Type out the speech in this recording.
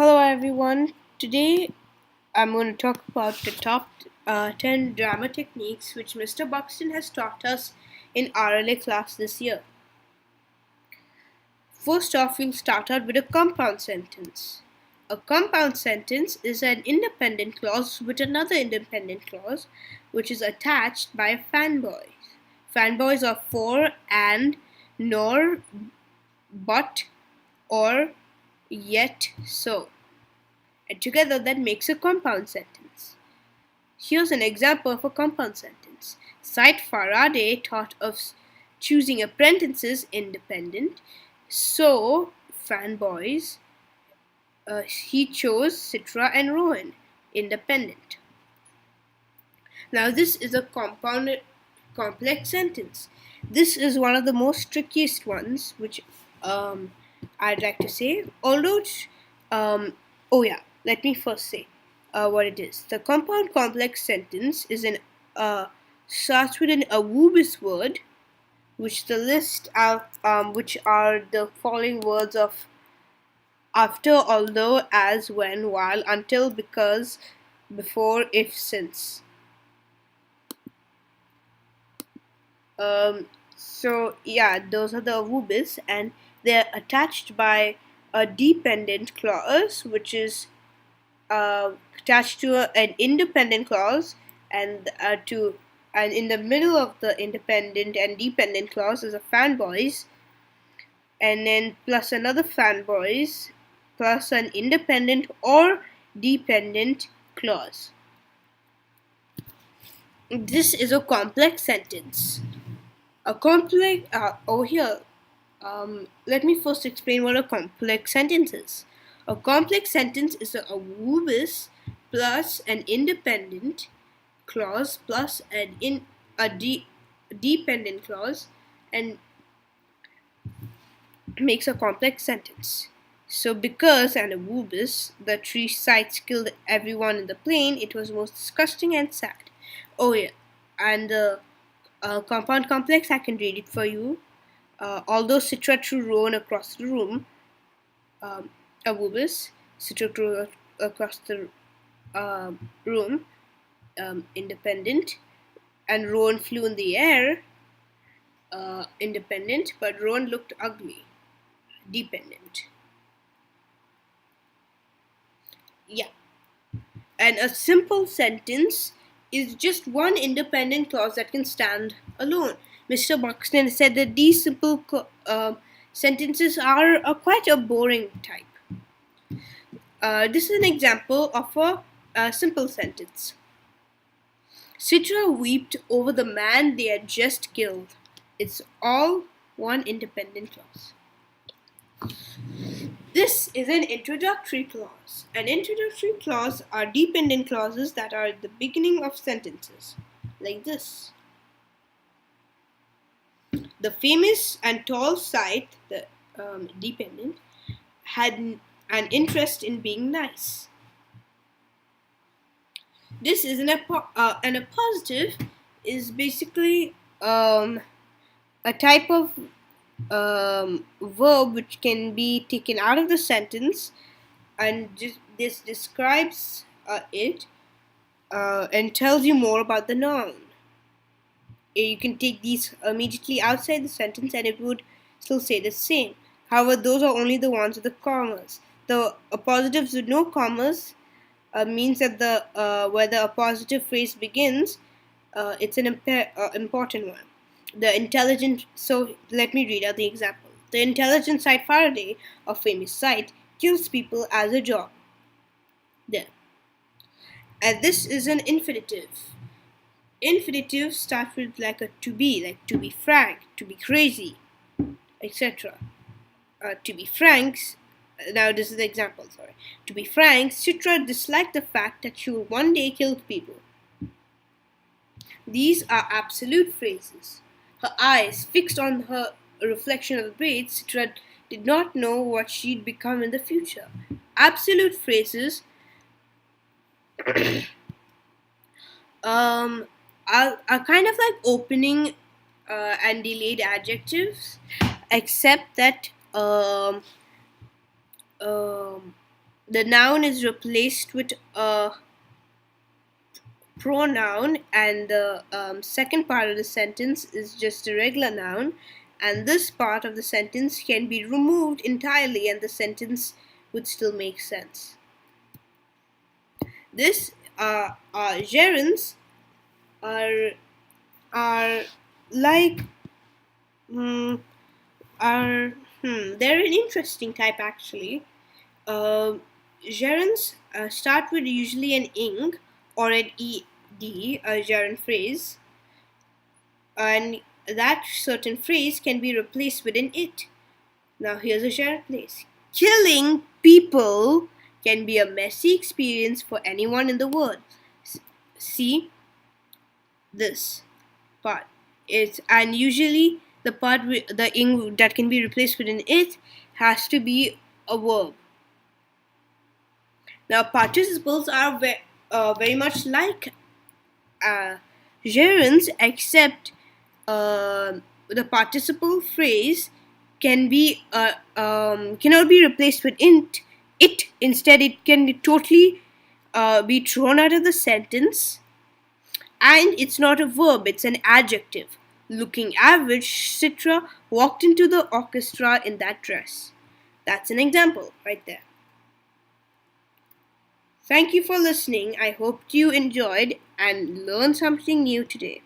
Hello everyone. Today I'm going to talk about the top 10 drama techniques which Mr. Buxton has taught us in RLA class this year. First off, we'll start out with a compound sentence. A compound sentence is an independent clause with another independent clause which is attached by a fanboy. Fanboys are for, and, nor, but, or, yet, so. And together that makes a compound sentence. Here's an example of a compound sentence. Cite Faraday taught of choosing apprentices independent, so fanboys, he chose Citra and Rowan independent. Now this is a compounded complex sentence. This is one of the most trickiest ones, which I'd like to say. Although, let me first say what it is. The compound complex sentence is starts with an awubis word, which which are the following words of after, although, as, when, while, until, because, before, if, since. Those are the awubis, and they're attached by a dependent clause, which is attached to an independent clause, and in the middle of the independent and dependent clause is a fanboys, and then plus another fanboys, plus an independent or dependent clause. This is a complex sentence. Let me first explain what a complex sentence is. A complex sentence is a awubis plus an independent clause plus a dependent clause, and makes a complex sentence. So because and awubis, the 3 sites killed everyone in the plane, it was most disgusting and sad. And the compound complex, I can read it for you. Although Citra threw Rowan across the room, awubis, Citra threw across the room, independent, and Rowan flew in the air, independent, but Rowan looked ugly, dependent. And a simple sentence is just one independent clause that can stand alone. Mr. Buxton said that these simple sentences are quite a boring type. This is an example of a simple sentence. Citra wept over the man they had just killed. It's all one independent clause. This is an introductory clause. An introductory clause are dependent clauses that are at the beginning of sentences, like this. The famous and tall sight, the dependent, had an interest in being nice. This is and a positive is basically a type of verb which can be taken out of the sentence, and this describes it and tells you more about the noun. You can take these immediately outside the sentence and it would still say the same. However, those are only the ones with the commas. The positives with no commas means that where the appositive phrase begins, it's an important one. The intelligent, so let me read out the example. The intelligent sight Faraday, a famous sight, kills people as a job. There. And this is an infinitive. Infinitive starts with like to be frank, to be crazy, etc. To be frank, now this is the example, sorry. To be frank, Citra disliked the fact that she will one day kill people. These are absolute phrases. Her eyes fixed on her reflection of the braids, Citra did not know what she'd become in the future. Absolute phrases are kind of like opening and delayed adjectives, except that the noun is replaced with a pronoun, and the second part of the sentence is just a regular noun, and this part of the sentence can be removed entirely and the sentence would still make sense. This gerunds are are like mm, are they're an interesting type actually. Uh, Gerunds start with usually an ing or an ed, a gerund phrase, and that certain phrase can be replaced with an it. Now here's a gerund phrase. Killing people can be a messy experience for anyone in the world. See this part. It's and usually the part with the ing that can be replaced with an it has to be a verb. Now, participles are very much like uh, gerunds, except the participle phrase cannot be replaced with it. Instead, it can totally be thrown out of the sentence, and it's not a verb; it's an adjective. Looking average, Citra walked into the orchestra in that dress. That's an example right there. Thank you for listening. I hope you enjoyed and learned something new today.